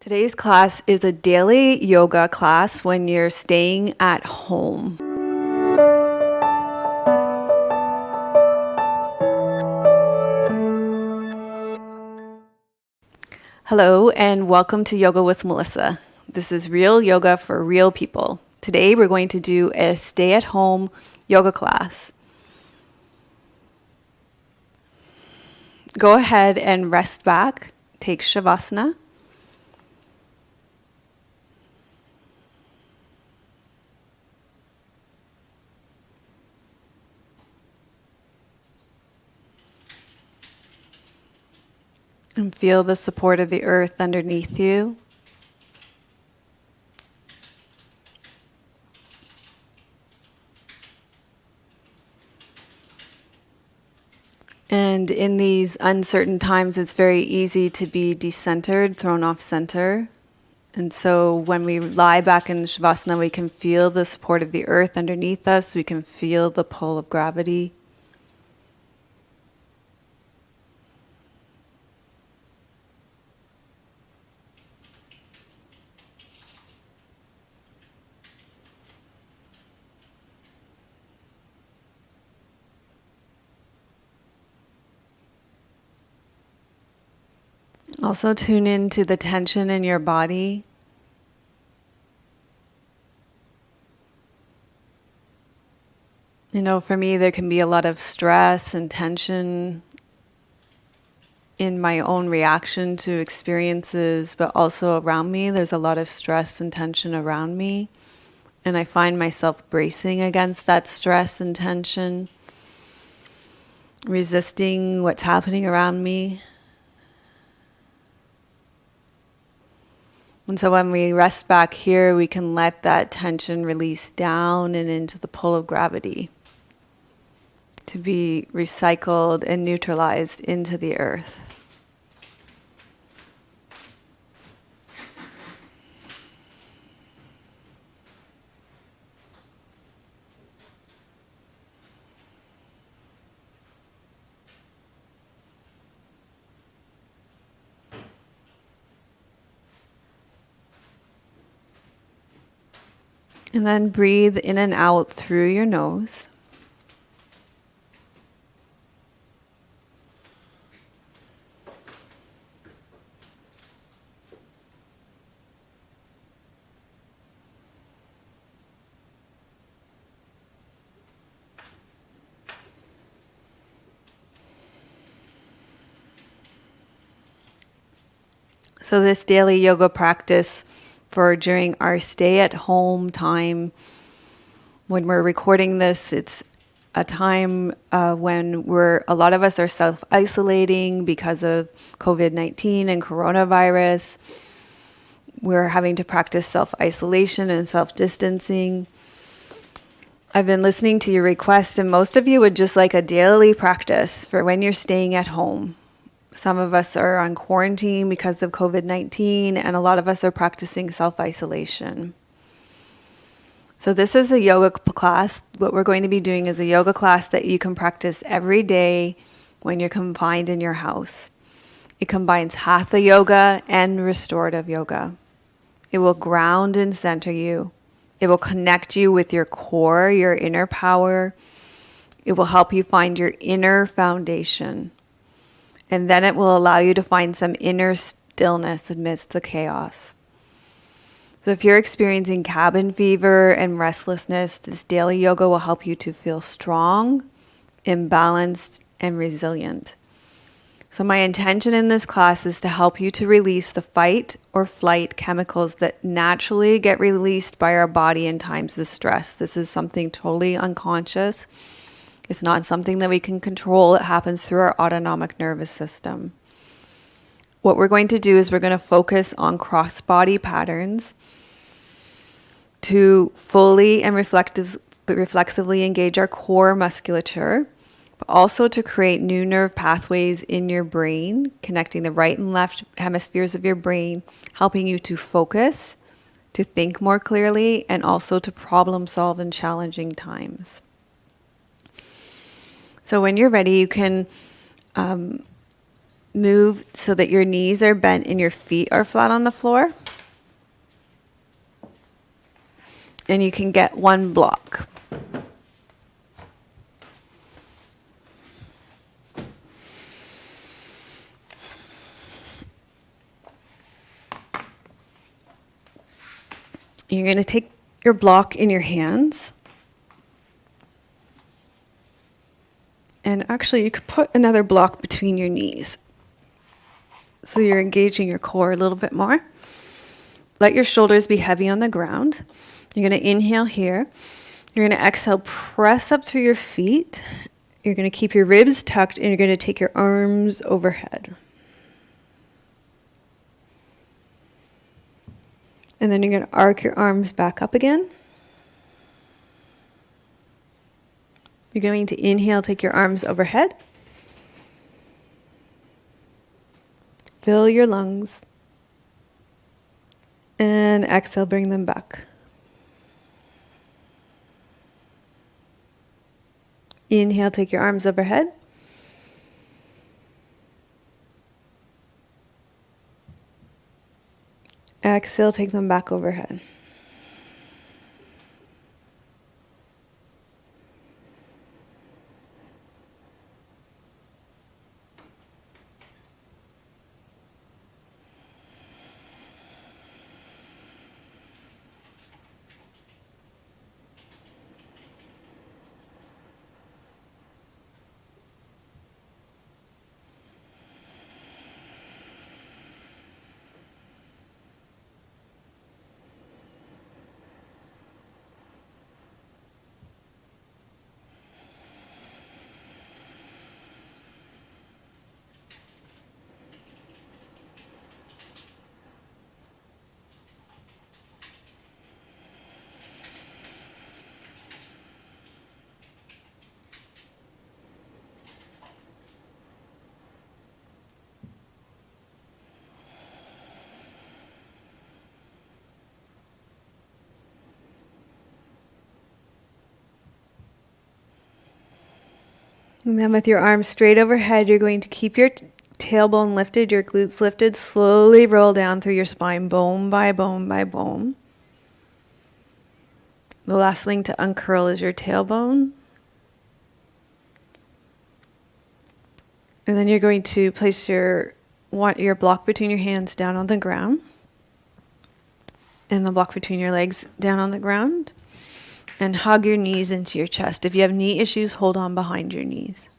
Today's class is a daily yoga class when you're staying at home. Hello and welcome to Yoga with Melissa. This is real yoga for real people. Today we're going to do a stay-at-home yoga class. Go ahead and rest back, take Shavasana. And feel the support of the earth underneath you. And in these uncertain times, it's very easy to be decentered, thrown off center. And so when we lie back in Shavasana, we can feel the support of the earth underneath us. We can feel the pull of gravity. Also tune into the tension in your body. You know, for me, there can be a lot of stress and tension in my own reaction to experiences, but also around me. There's a lot of stress and tension around me. And I find myself bracing against that stress and tension, resisting what's happening around me. And so when we rest back here, we can let that tension release down and into the pull of gravity to be recycled and neutralized into the earth. And then breathe in and out through your nose. So this daily yoga practice for during our stay-at-home time, when we're recording this, it's a time when a lot of us are self-isolating because of COVID-19 and coronavirus. We're having to practice self-isolation and self-distancing. I've been listening to your requests, and most of you would just like a daily practice for when you're staying at home. Some of us are on quarantine because of COVID-19, and a lot of us are practicing self-isolation. So this is a yoga class. What we're going to be doing is a yoga class that you can practice every day when you're confined in your house. It combines Hatha yoga and restorative yoga. It will ground and center you. It will connect you with your core, your inner power. It will help you find your inner foundation. And then it will allow you to find some inner stillness amidst the chaos. So if you're experiencing cabin fever and restlessness, this daily yoga will help you to feel strong, imbalanced, and resilient. So my intention in this class is to help you to release the fight or flight chemicals that naturally get released by our body in times of stress. This is something totally unconscious. It's not something that we can control. It happens through our autonomic nervous system. What we're going to do is we're going to focus on cross-body patterns to fully and reflexively engage our core musculature, but also to create new nerve pathways in your brain, connecting the right and left hemispheres of your brain, helping you to focus, to think more clearly, and also to problem solve in challenging times. So when you're ready, you can move so that your knees are bent and your feet are flat on the floor. And you can get one block. You're going to take your block in your hands. And actually, you could put another block between your knees. So you're engaging your core a little bit more. Let your shoulders be heavy on the ground. You're going to inhale here. You're going to exhale, press up through your feet. You're going to keep your ribs tucked, and you're going to take your arms overhead. And then you're going to arc your arms back up again. You're going to inhale, take your arms overhead. Fill your lungs. And exhale, bring them back. Inhale, take your arms overhead. Exhale, take them back overhead. And then with your arms straight overhead, you're going to keep your tailbone lifted, your glutes lifted. Slowly roll down through your spine, bone by bone by bone. The last thing to uncurl is your tailbone. And then you're going to place your block between your hands down on the ground. And the block between your legs down on the ground. And hug your knees into your chest. If you have knee issues, hold on behind your knees.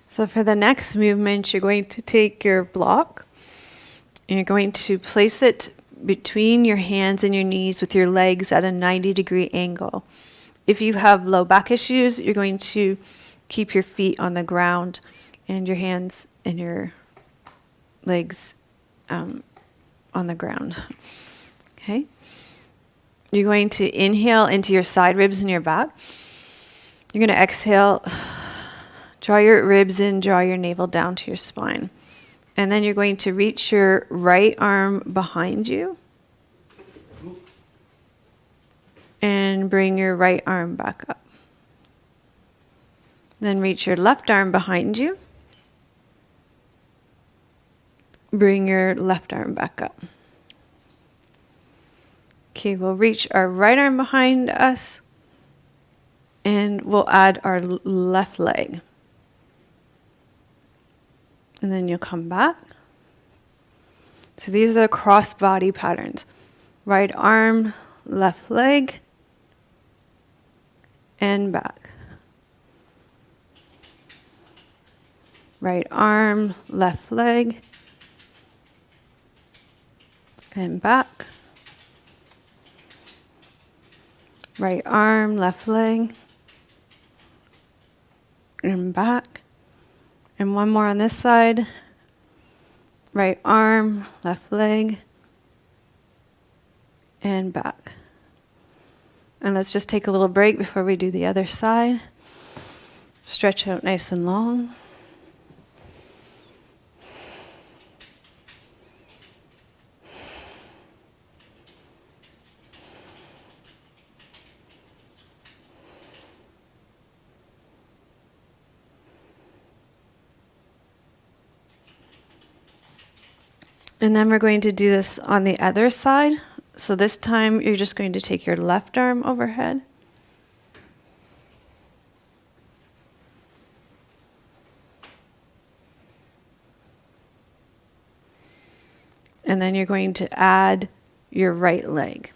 So for the next movement, you're going to take your block and you're going to place it between your hands and your knees with your legs at a 90-degree angle. If you have low back issues, you're going to keep your feet on the ground and your hands and your legs on the ground. Okay? You're going to inhale into your side ribs and your back. You're going to exhale. Draw your ribs in, draw your navel down to your spine. And then you're going to reach your right arm behind you. And bring your right arm back up. Then reach your left arm behind you. Bring your left arm back up. Okay, we'll reach our right arm behind us. And we'll add our left leg. And then you'll come back. So these are the cross body patterns. Right arm, left leg, and back. Right arm, left leg, and back. Right arm, left leg, and back. And one more on this side. Right arm, left leg, and back. And let's just take a little break before we do the other side. Stretch out nice and long. And then we're going to do this on the other side. So this time you're just going to take your left arm overhead. And then you're going to add your right leg.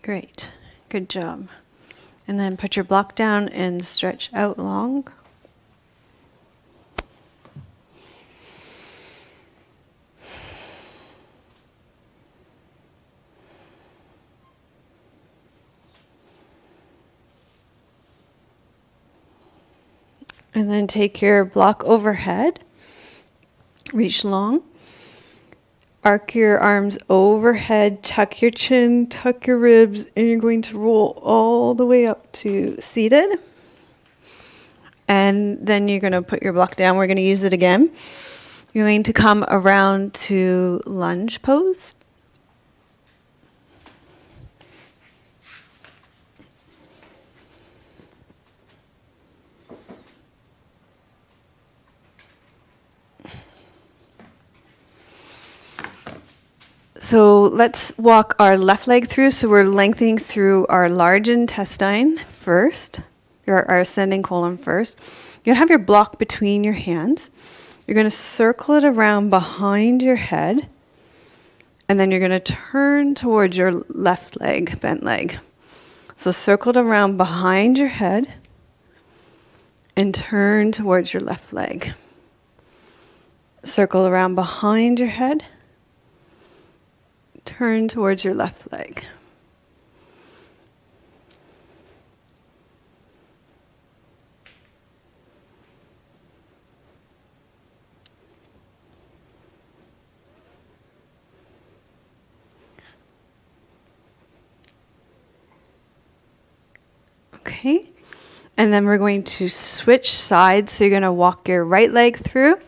Great, good job. And then put your block down and stretch out long. And then take your block overhead, reach long. Arc your arms overhead, tuck your chin, tuck your ribs, and you're going to roll all the way up to seated. And then you're going to put your block down. We're going to use it again. You're going to come around to lunge pose. So let's walk our left leg through. So we're lengthening through our large intestine first, our ascending colon first. You're going to have your block between your hands. You're going to circle it around behind your head. And then you're going to turn towards your left leg, bent leg. So circle it around behind your head and turn towards your left leg. Circle around behind your head. Turn towards your left leg. Okay, and then we're going to switch sides. So you're going to walk your right leg through,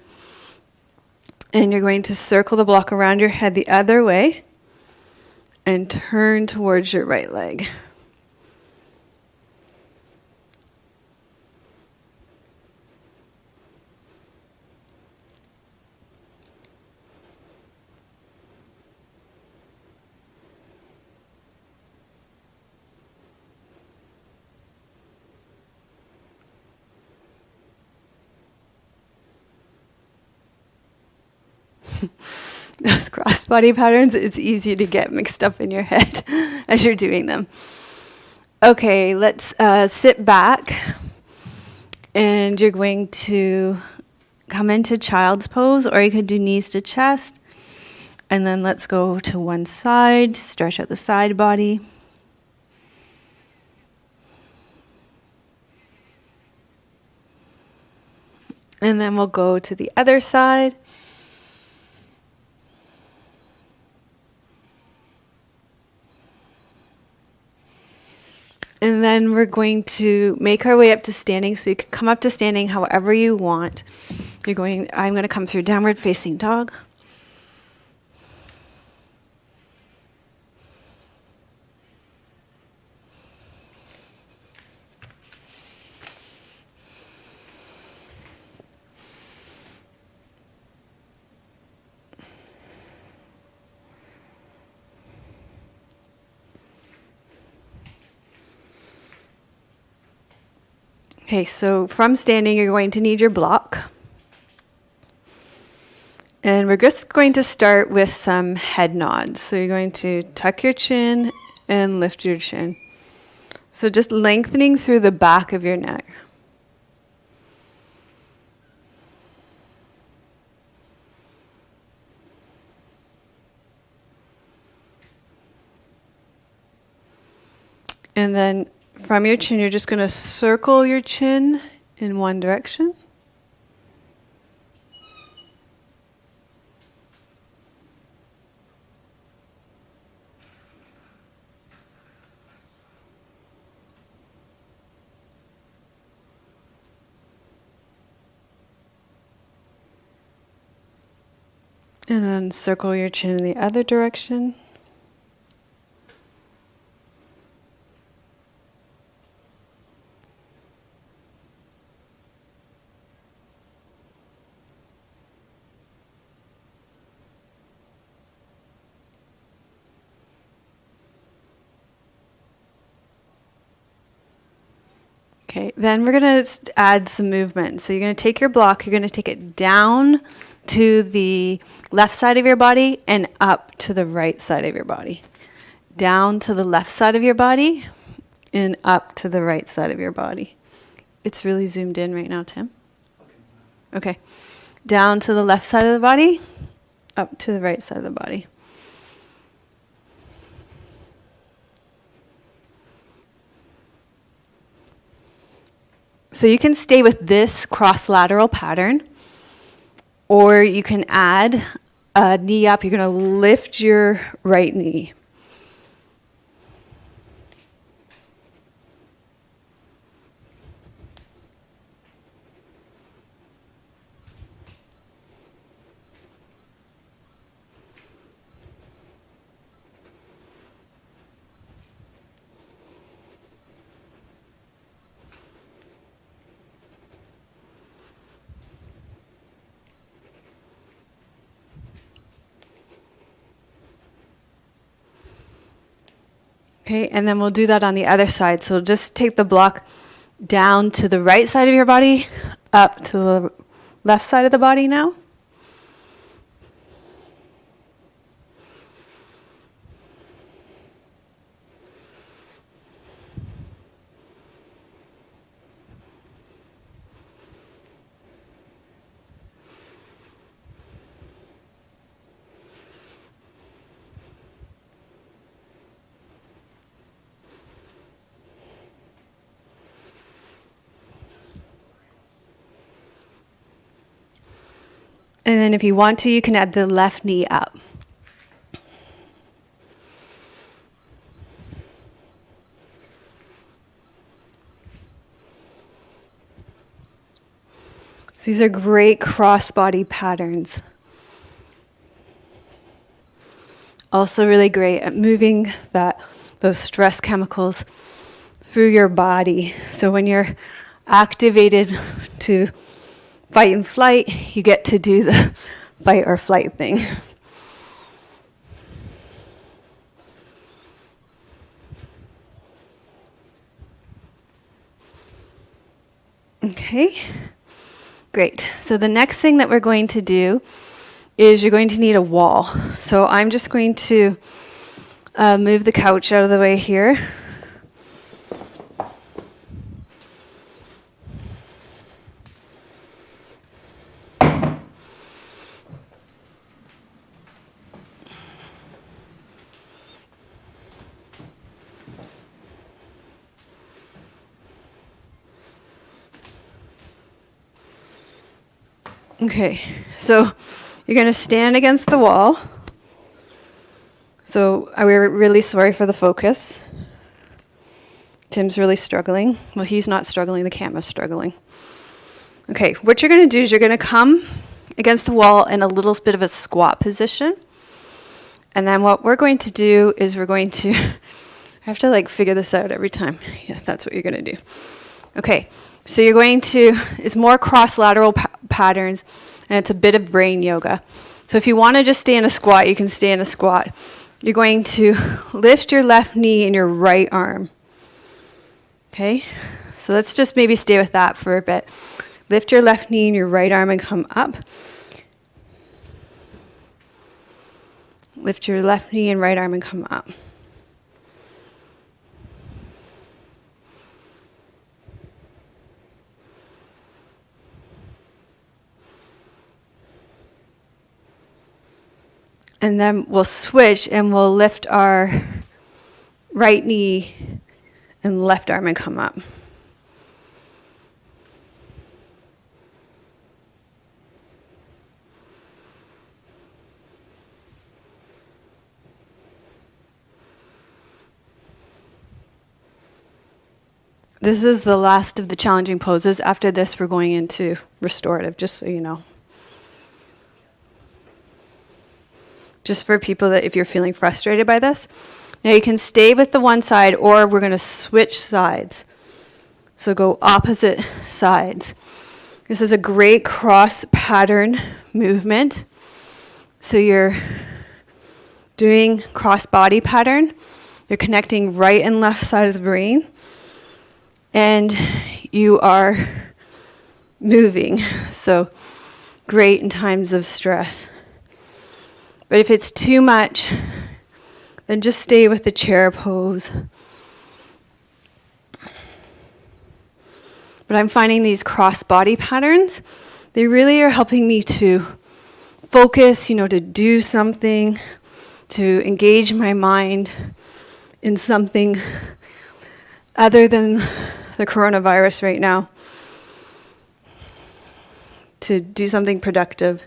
and you're going to circle the block around your head the other way, and turn towards your right leg. Those crossbody patterns, it's easy to get mixed up in your head as you're doing them. Okay, let's sit back, and you're going to come into child's pose, or you could do knees to chest, and then let's go to one side, stretch out the side body. And then we'll go to the other side. And then we're going to make our way up to standing. So you can come up to standing however you want. I'm going to come through downward facing dog. Okay, so from standing, you're going to need your block. And we're just going to start with some head nods. So you're going to tuck your chin and lift your chin. So just lengthening through the back of your neck. And then from your chin, you're just going to circle your chin in one direction. And then circle your chin in the other direction. Okay, then we're going to add some movement. So you're going to take your block, you're going to take it down to the left side of your body and up to the right side of your body. Down to the left side of your body and up to the right side of your body. It's really zoomed in right now, Tim. Okay. Down to the left side of the body, up to the right side of the body. So you can stay with this cross-lateral pattern, or you can add a knee up. You're going to lift your right knee. Okay, and then we'll do that on the other side. So just take the block down to the right side of your body, up to the left side of the body now. And then if you want to, you can add the left knee up. So these are great cross-body patterns. Also really great at moving those stress chemicals through your body. So when you're activated to fight and flight, you get to do the fight or flight thing. Okay, great. So the next thing that we're going to do is you're going to need a wall. So I'm just going to move the couch out of the way here. Okay, so you're going to stand against the wall. So we're really sorry for the focus. Tim's really struggling. Well, he's not struggling, the camera's struggling. Okay, what you're going to do is you're going to come against the wall in a little bit of a squat position. And then what we're going to do is we're going to, I have to figure this out every time. Yeah, that's what you're going to do. Okay, so you're going to, it's more cross-lateral patterns, and it's a bit of brain yoga. So if you want to just stay in a squat, you can stay in a squat. You're going to lift your left knee and your right arm. Okay, so let's just maybe stay with that for a bit. Lift your left knee and your right arm and come up. Lift your left knee and right arm and come up. And then we'll switch and we'll lift our right knee and left arm and come up. This is the last of the challenging poses. After this, we're going into restorative, just so you know. Just for people that if you're feeling frustrated by this. Now you can stay with the one side or we're going to switch sides. So go opposite sides. This is a great cross pattern movement. So you're doing cross body pattern. You're connecting right and left side of the brain. And you are moving. So great in times of stress. But if it's too much, then just stay with the chair pose. But I'm finding these cross body patterns, they really are helping me to focus, to do something, to engage my mind in something other than the coronavirus right now, to do something productive.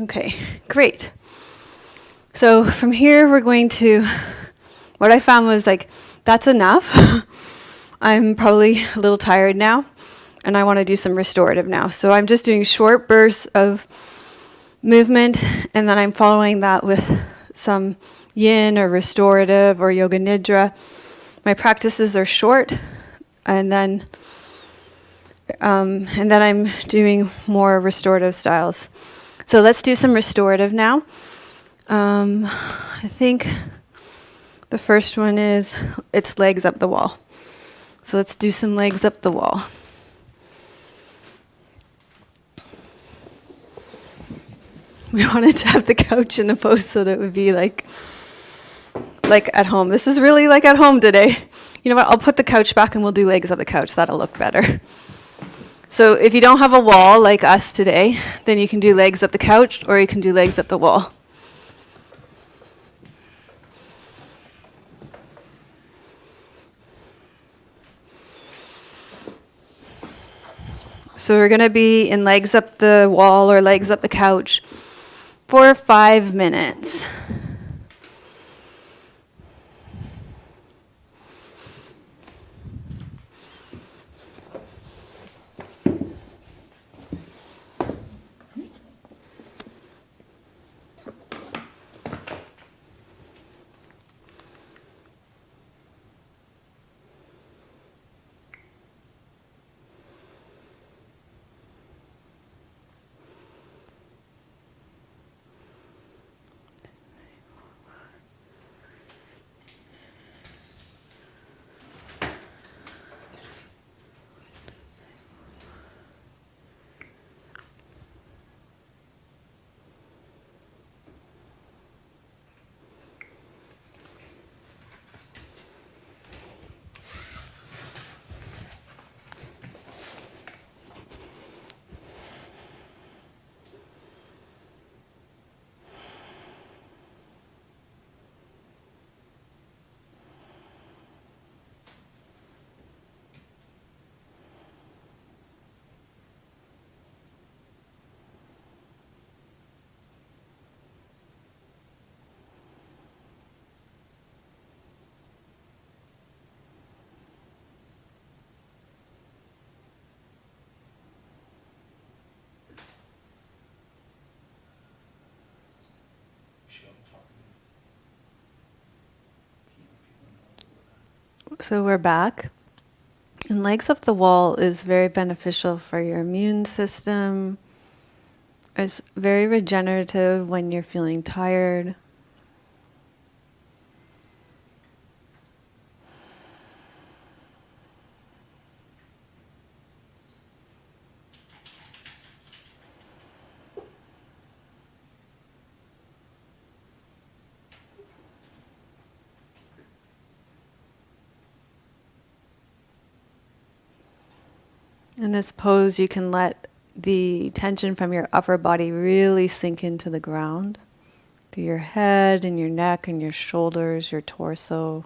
Okay, great. So from here, we're going to, what I found was that's enough. I'm probably a little tired now, and I want to do some restorative now. So I'm just doing short bursts of movement, and then I'm following that with some yin or restorative or yoga nidra. My practices are short, and then I'm doing more restorative styles. So let's do some restorative now. I think the first one is, it's legs up the wall. So let's do some legs up the wall. We wanted to have the couch in the pose so that it would be like at home. This is really like at home today. You know what, I'll put the couch back and we'll do legs up the couch. That'll look better. So if you don't have a wall like us today, then you can do legs up the couch or you can do legs up the wall. So we're going to be in legs up the wall or legs up the couch for 5 minutes. So we're back. And legs up the wall is very beneficial for your immune system. It's very regenerative when you're feeling tired. In this pose, you can let the tension from your upper body really sink into the ground, through your head and your neck and your shoulders, your torso.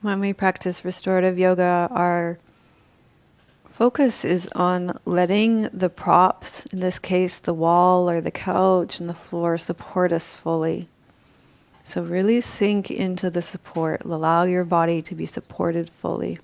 When we practice restorative yoga, our focus is on letting the props, in this case the wall or the couch and the floor, support us fully. So really sink into the support. Allow your body to be supported fully.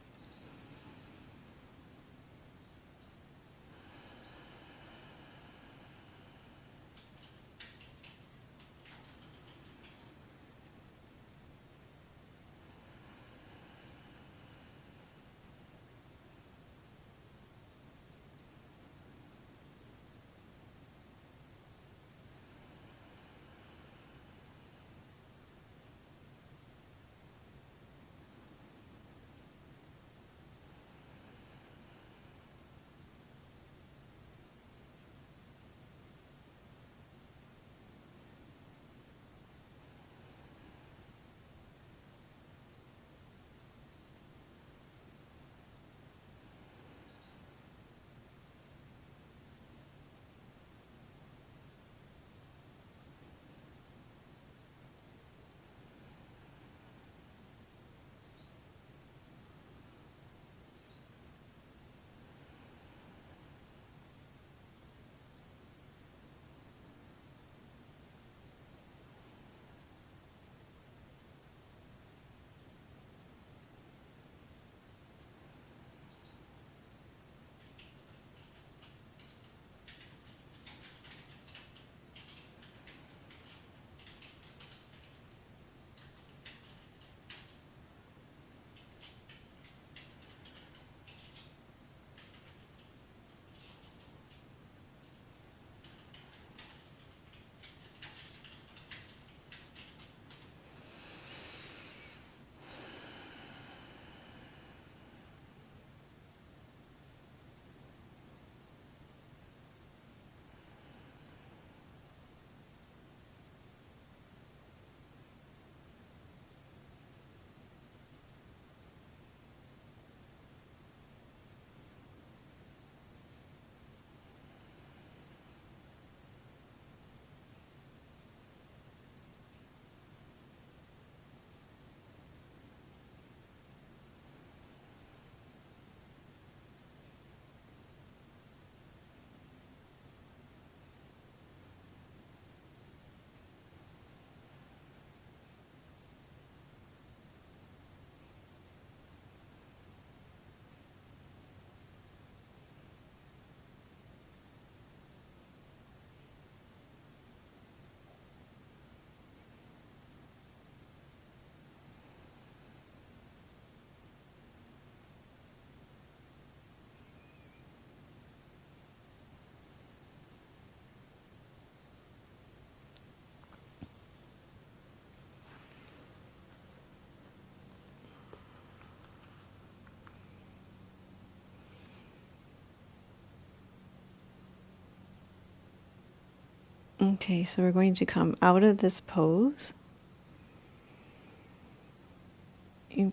Okay, so we're going to come out of this pose.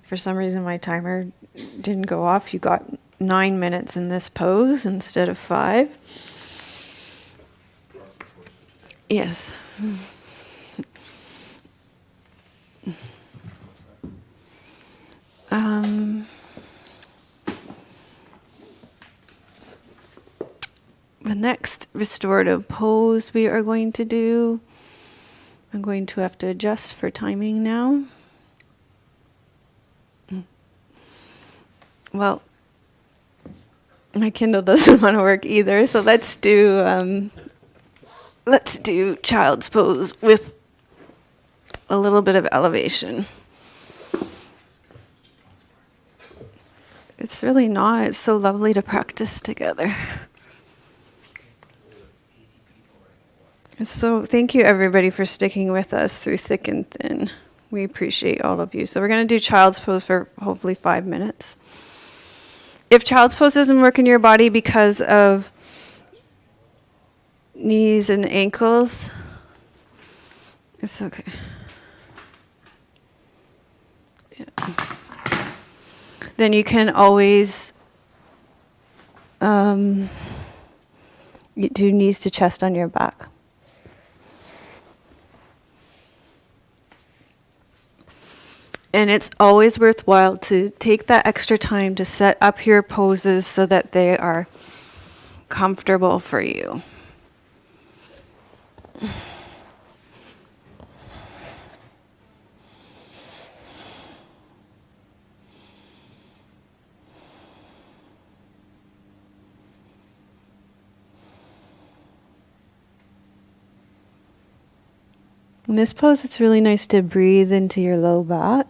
For some reason, my timer didn't go off. You got 9 minutes in this pose instead of 5. Yes. The next restorative pose we are going to do, I'm going to have to adjust for timing now. Well, my Kindle doesn't want to work either, so let's do child's pose with a little bit of elevation. It's really not. It's so lovely to practice together. So thank you everybody for sticking with us through thick and thin. We appreciate all of you. So we're going to do child's pose for hopefully 5 minutes. If child's pose doesn't work in your body because of knees and ankles, it's okay. Yeah. Then you can always do knees to chest on your back. And it's always worthwhile to take that extra time to set up your poses so that they are comfortable for you. In this pose, it's really nice to breathe into your low back.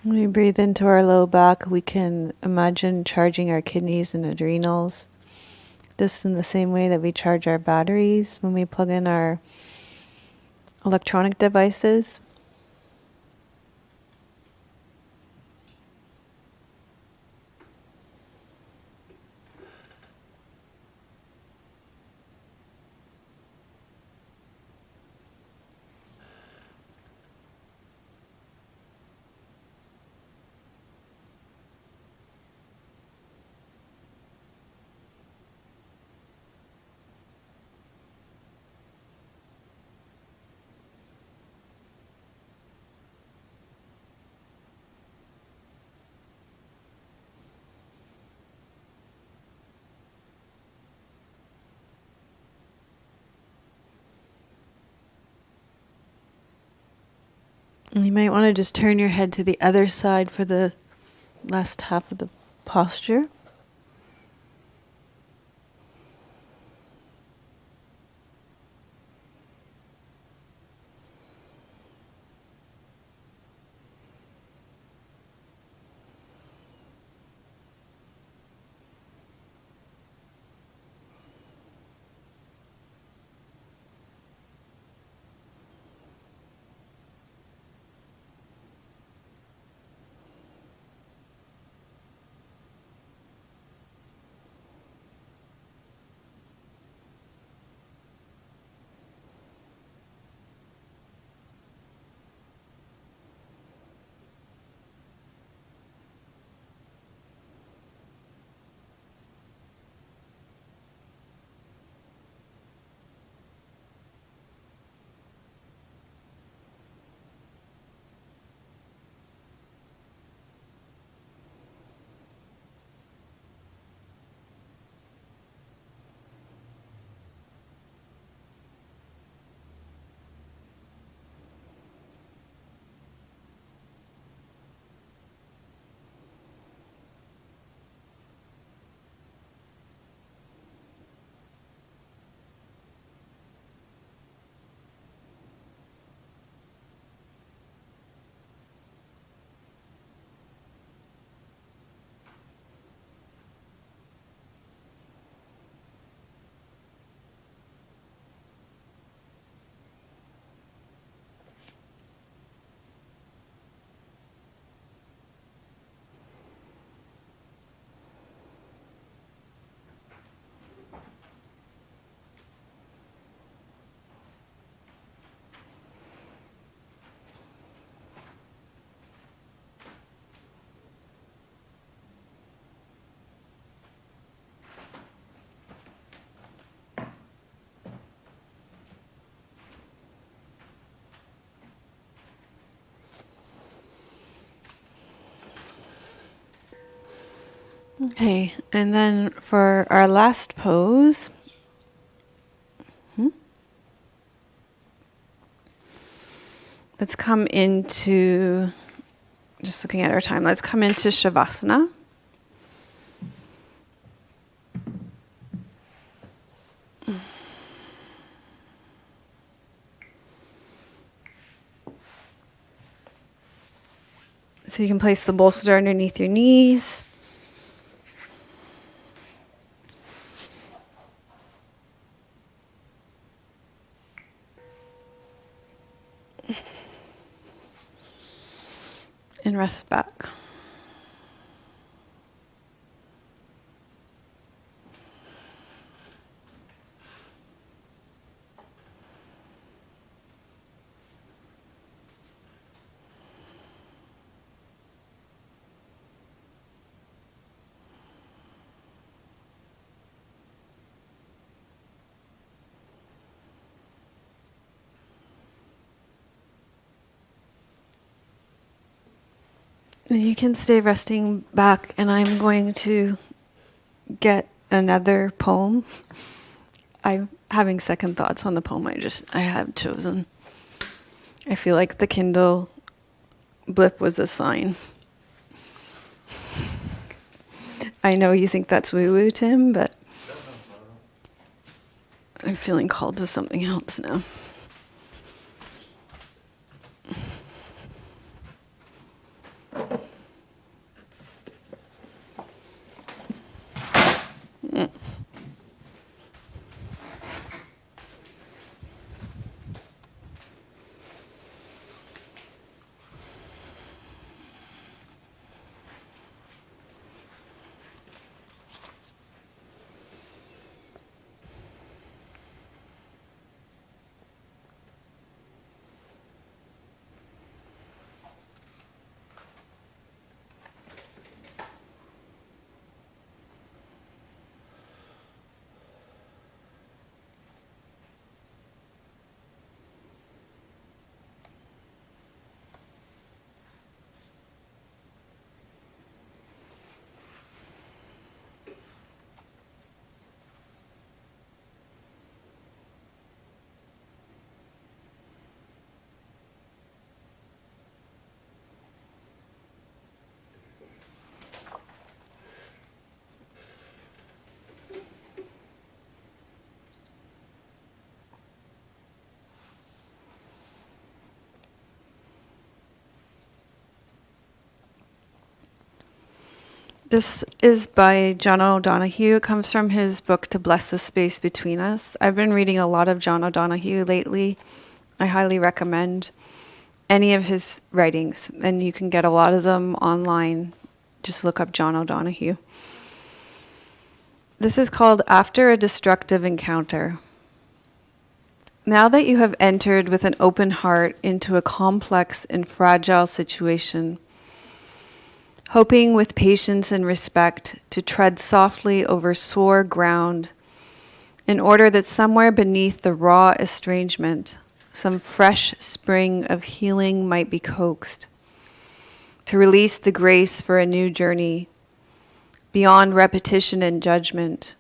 When we breathe into our low back, we can imagine charging our kidneys and adrenals, just in the same way that we charge our batteries when we plug in our electronic devices. And you might want to just turn your head to the other side for the last half of the posture. Okay, and then for our last pose, let's come into, just looking at our time, let's come into Shavasana. So you can place the bolster underneath your knees. And rest back. And you can stay resting back, and I'm going to get another poem. I'm having second thoughts on the poem I have chosen. I feel like the Kindle blip was a sign. I know you think that's woo-woo, Tim, but I'm feeling called to something else now. This is by John O'Donohue. It comes from his book, To Bless the Space Between Us. I've been reading a lot of John O'Donohue lately. I highly recommend any of his writings, and you can get a lot of them online. Just look up John O'Donohue. This is called After a Destructive Encounter. Now that you have entered with an open heart into a complex and fragile situation, hoping with patience and respect to tread softly over sore ground in order that somewhere beneath the raw estrangement, some fresh spring of healing might be coaxed, to release the grace for a new journey beyond repetition and judgment,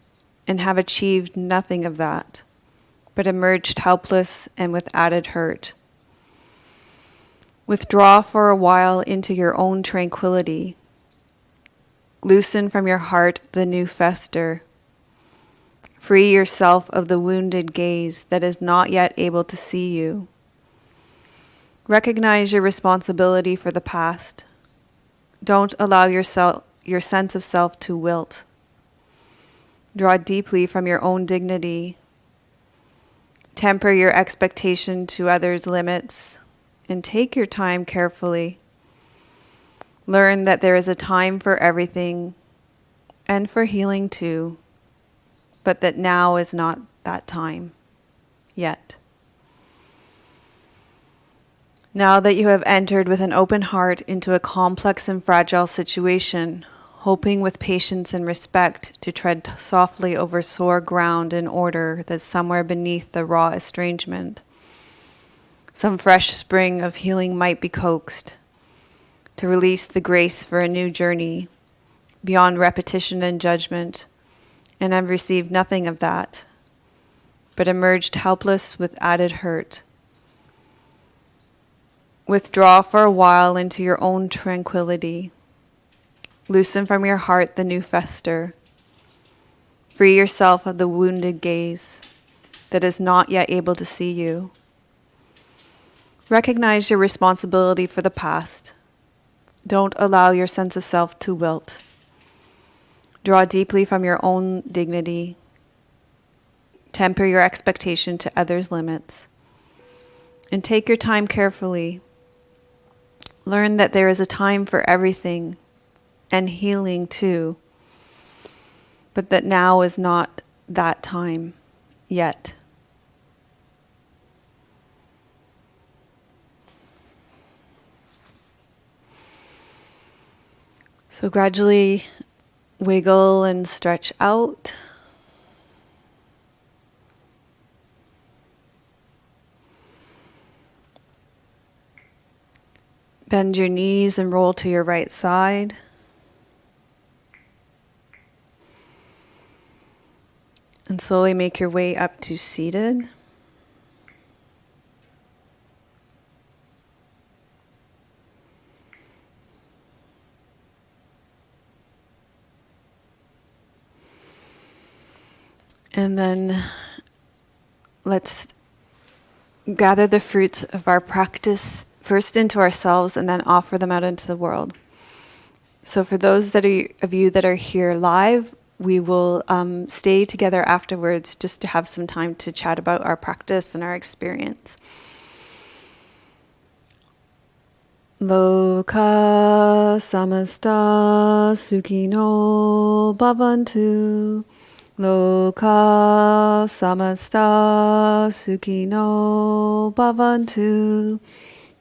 and have achieved nothing of that, but emerged helpless and with added hurt. Withdraw for a while into your own tranquility. Loosen from your heart the new fester. Free yourself of the wounded gaze that is not yet able to see you. Recognize your responsibility for the past. Don't allow your sense of self to wilt. Draw deeply from your own dignity. Temper your expectation to others' limits, and take your time carefully. Learn that there is a time for everything, and for healing too, but that now is not that time, yet. Now that you have entered with an open heart into a complex and fragile situation, hoping with patience and respect to tread softly over sore ground in order that somewhere beneath the raw estrangement, some fresh spring of healing might be coaxed, to release the grace for a new journey beyond repetition and judgment, and I've received nothing of that, but emerged helpless with added hurt. Withdraw for a while into your own tranquility. Loosen from your heart the new fester. Free yourself of the wounded gaze that is not yet able to see you. Recognize your responsibility for the past. Don't allow your sense of self to wilt. Draw deeply from your own dignity. Temper your expectation to others' limits. And take your time carefully. Learn that there is a time for everything, and healing too, but that now is not that time yet. So gradually wiggle and stretch out. Bend your knees and roll to your right side. And slowly make your way up to seated. And then let's gather the fruits of our practice first into ourselves and then offer them out into the world. So for those of you that are here live, we will stay together afterwards just to have some time to chat about our practice and our experience. Loka samasta sukhino bhavantu. Loka samasta sukhino bhavantu.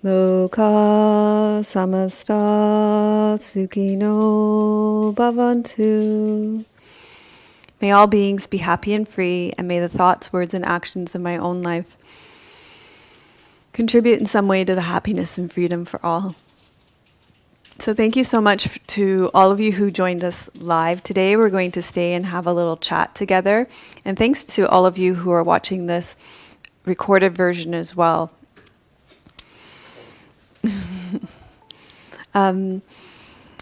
Loka samasta sukhino bhavantu. May all beings be happy and free, and may the thoughts, words, and actions of my own life contribute in some way to the happiness and freedom for all. So thank you so much to all of you who joined us live today. We're going to stay and have a little chat together. And thanks to all of you who are watching this recorded version as well.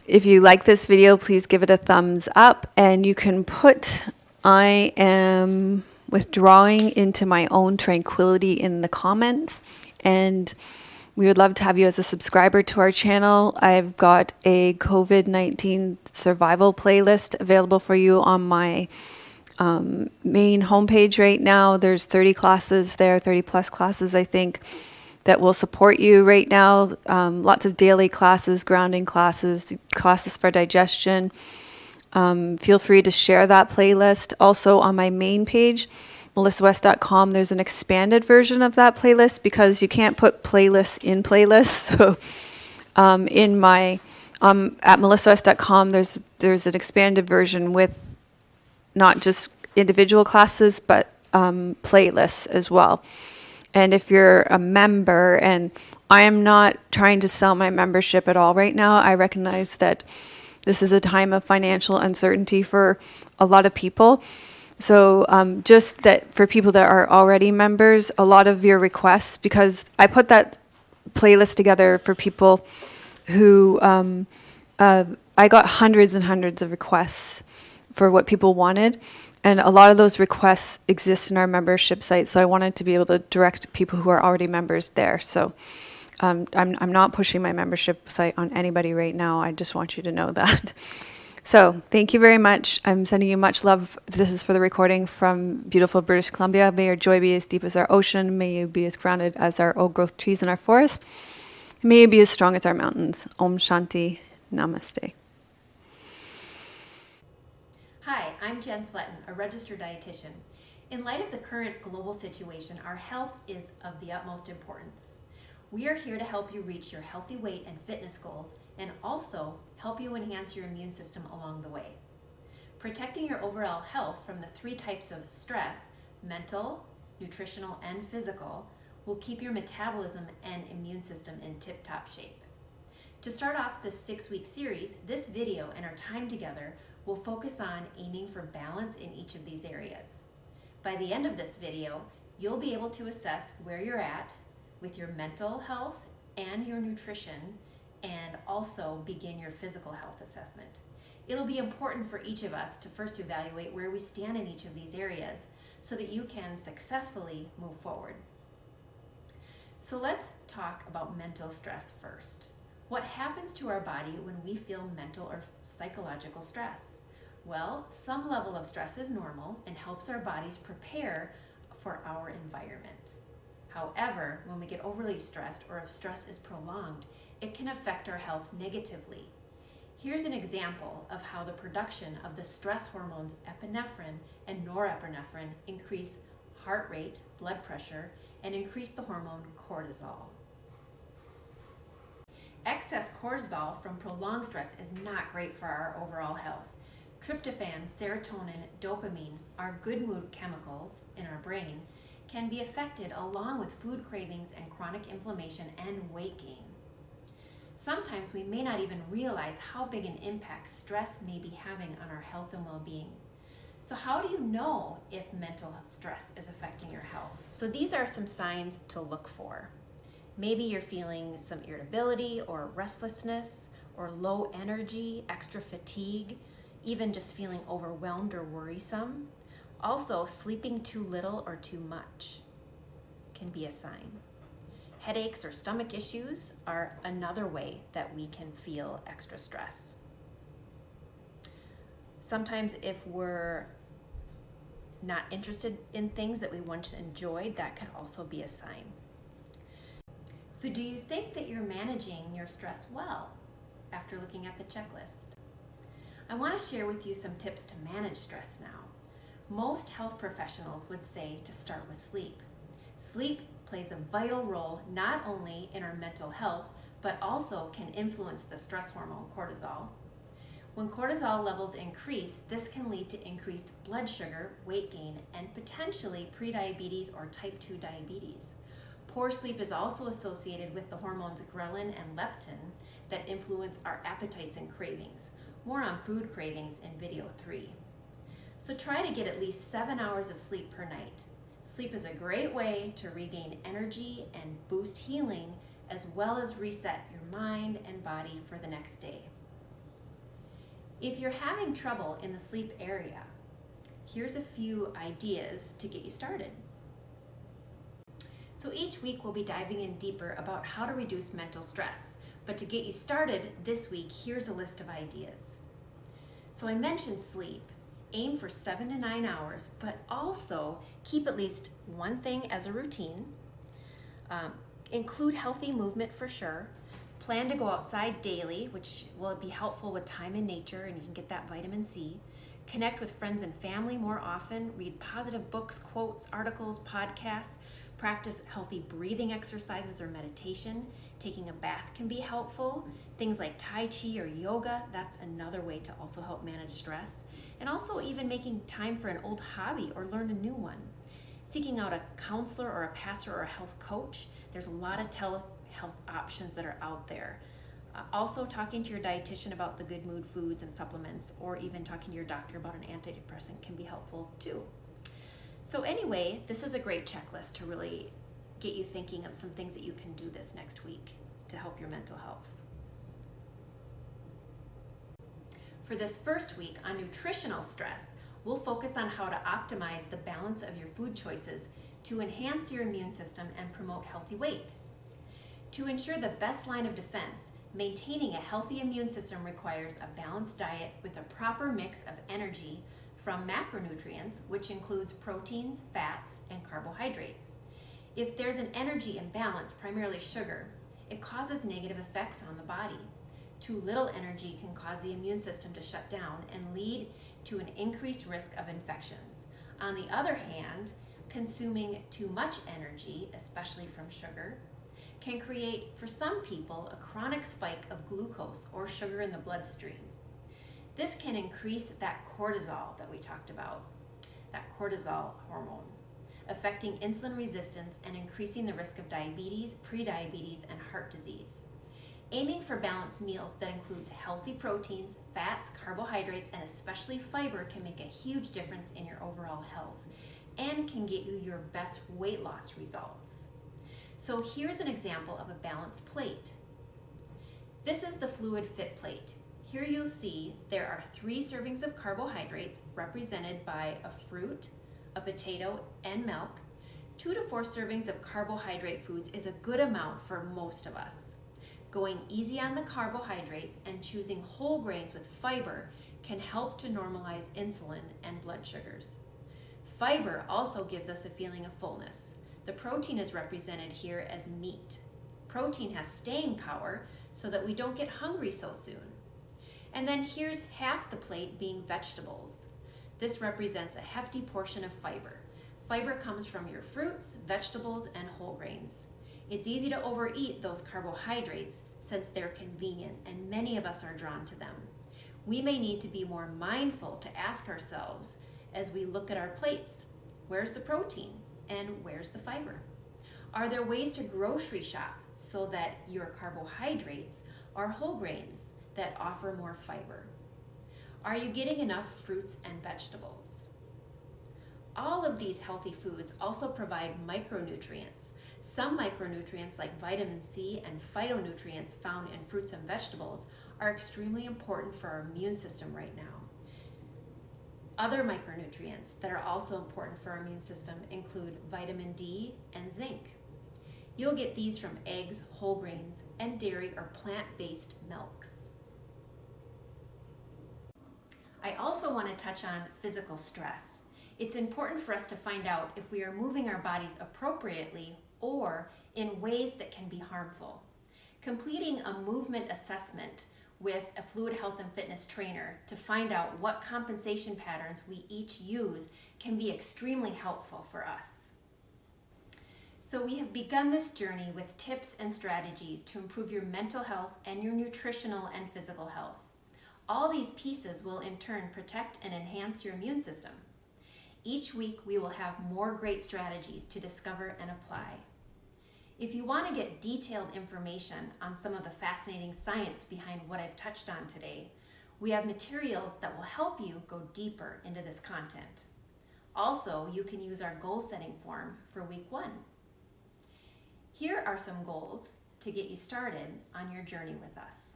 If you like this video, please give it a thumbs up, and you can put "I am withdrawing into my own tranquility" in the comments, and we would love to have you as a subscriber to our channel. I've got a COVID-19 survival playlist available for you on my main homepage right now. There's 30 classes there, 30 plus classes, I think, that will support you right now. Lots of daily classes, grounding classes, classes for digestion. Feel free to share that playlist. Also on my main page, melissawest.com, there's an expanded version of that playlist because you can't put playlists in playlists. So in my at melissawest.com, there's an expanded version with not just individual classes, but playlists as well. And if you're a member, and I am not trying to sell my membership at all right now, I recognize that this is a time of financial uncertainty for a lot of people. So just that for people that are already members, a lot of your requests, because I put that playlist together for people who, I got hundreds and hundreds of requests for what people wanted. And a lot of those requests exist in our membership site, so I wanted to be able to direct people who are already members there. So I'm not pushing my membership site on anybody right now. I just want you to know that. So thank you very much. I'm sending you much love. This is for the recording from beautiful British Columbia. May your joy be as deep as our ocean. May you be as grounded as our old-growth trees in our forest. May you be as strong as our mountains. Om Shanti. Namaste. Hi, I'm Jen Sletton, a registered dietitian. In light of the current global situation, our health is of the utmost importance. We are here to help you reach your healthy weight and fitness goals, and also help you enhance your immune system along the way. Protecting your overall health from the 3 types of stress, mental, nutritional, and physical, will keep your metabolism and immune system in tip-top shape. To start off this 6-week series, this video and our time together will focus on aiming for balance in each of these areas. By the end of this video, you'll be able to assess where you're at with your mental health and your nutrition, and also begin your physical health assessment. It'll be important for each of us to first evaluate where we stand in each of these areas so that you can successfully move forward. So let's talk about mental stress first. What happens to our body when we feel mental or psychological stress? Well, some level of stress is normal and helps our bodies prepare for our environment. However, when we get overly stressed or if stress is prolonged, it can affect our health negatively. Here's an example of how the production of the stress hormones epinephrine and norepinephrine increase heart rate, blood pressure, and increase the hormone cortisol. Excess cortisol from prolonged stress is not great for our overall health. Tryptophan, serotonin, dopamine, our good mood chemicals in our brain, can be affected along with food cravings and chronic inflammation and weight gain. Sometimes we may not even realize how big an impact stress may be having on our health and well-being. So how do you know if mental stress is affecting your health? So these are some signs to look for. Maybe you're feeling some irritability or restlessness or low energy, extra fatigue, even just feeling overwhelmed or worrisome. Also, sleeping too little or too much can be a sign. Headaches or stomach issues are another way that we can feel extra stress. Sometimes if we're not interested in things that we once enjoyed, that could also be a sign. So do you think that you're managing your stress well after looking at the checklist? I want to share with you some tips to manage stress now. Most health professionals would say to start with sleep. Sleep plays a vital role not only in our mental health, but also can influence the stress hormone cortisol. When cortisol levels increase, this can lead to increased blood sugar, weight gain, and potentially prediabetes or type 2 diabetes. Poor sleep is also associated with the hormones ghrelin and leptin that influence our appetites and cravings. More on food cravings in video 3. So try to get at least 7 hours of sleep per night. Sleep is a great way to regain energy and boost healing, as well as reset your mind and body for the next day. If you're having trouble in the sleep area, here's a few ideas to get you started. So each week we'll be diving in deeper about how to reduce mental stress. But to get you started this week, here's a list of ideas. So I mentioned sleep. Aim for 7 to 9 hours, but also keep at least one thing as a routine. Include healthy movement for sure. Plan to go outside daily, which will be helpful with time in nature, and you can get that vitamin C. Connect with friends and family more often. Read positive books, quotes, articles, podcasts. Practice healthy breathing exercises or meditation. Taking a bath can be helpful. Things like Tai Chi or yoga, that's another way to also help manage stress. And also even making time for an old hobby or learn a new one. Seeking out a counselor or a pastor or a health coach. There's a lot of telehealth options that are out there. Also talking to your dietitian about the good mood foods and supplements, or even talking to your doctor about an antidepressant can be helpful too. So anyway, this is a great checklist to really get you thinking of some things that you can do this next week to help your mental health. For this first week on nutritional stress, we'll focus on how to optimize the balance of your food choices to enhance your immune system and promote healthy weight. To ensure the best line of defense, maintaining a healthy immune system requires a balanced diet with a proper mix of energy from macronutrients, which includes proteins, fats, and carbohydrates. If there's an energy imbalance, primarily sugar, it causes negative effects on the body. Too little energy can cause the immune system to shut down and lead to an increased risk of infections. On the other hand, consuming too much energy, especially from sugar, can create, for some people, a chronic spike of glucose or sugar in the bloodstream. This can increase that cortisol that we talked about, that cortisol hormone, affecting insulin resistance and increasing the risk of diabetes, prediabetes, and heart disease. Aiming for balanced meals that includes healthy proteins, fats, carbohydrates, and especially fiber can make a huge difference in your overall health and can get you your best weight loss results. So here's an example of a balanced plate. This is the Fluid Fit plate. Here you'll see there are 3 servings of carbohydrates represented by a fruit, a potato, and milk. 2 to 4 servings of carbohydrate foods is a good amount for most of us. Going easy on the carbohydrates and choosing whole grains with fiber can help to normalize insulin and blood sugars. Fiber also gives us a feeling of fullness. The protein is represented here as meat. Protein has staying power so that we don't get hungry so soon. And then here's half the plate being vegetables. This represents a hefty portion of fiber. Fiber comes from your fruits, vegetables, and whole grains. It's easy to overeat those carbohydrates since they're convenient and many of us are drawn to them. We may need to be more mindful to ask ourselves as we look at our plates, where's the protein and where's the fiber? Are there ways to grocery shop so that your carbohydrates are whole grains that offer more fiber? Are you getting enough fruits and vegetables? All of these healthy foods also provide micronutrients. Some micronutrients like vitamin C and phytonutrients found in fruits and vegetables are extremely important for our immune system right now. Other micronutrients that are also important for our immune system include vitamin D and zinc. You'll get these from eggs, whole grains, and dairy or plant-based milks. I also want to touch on physical stress. It's important for us to find out if we are moving our bodies appropriately or in ways that can be harmful. Completing a movement assessment with a fluid health and fitness trainer to find out what compensation patterns we each use can be extremely helpful for us. So we have begun this journey with tips and strategies to improve your mental health and your nutritional and physical health. All these pieces will in turn protect and enhance your immune system. Each week we will have more great strategies to discover and apply. If you want to get detailed information on some of the fascinating science behind what I've touched on today, we have materials that will help you go deeper into this content. Also, you can use our goal setting form for week 1. Here are some goals to get you started on your journey with us.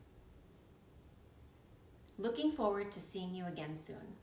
Looking forward to seeing you again soon.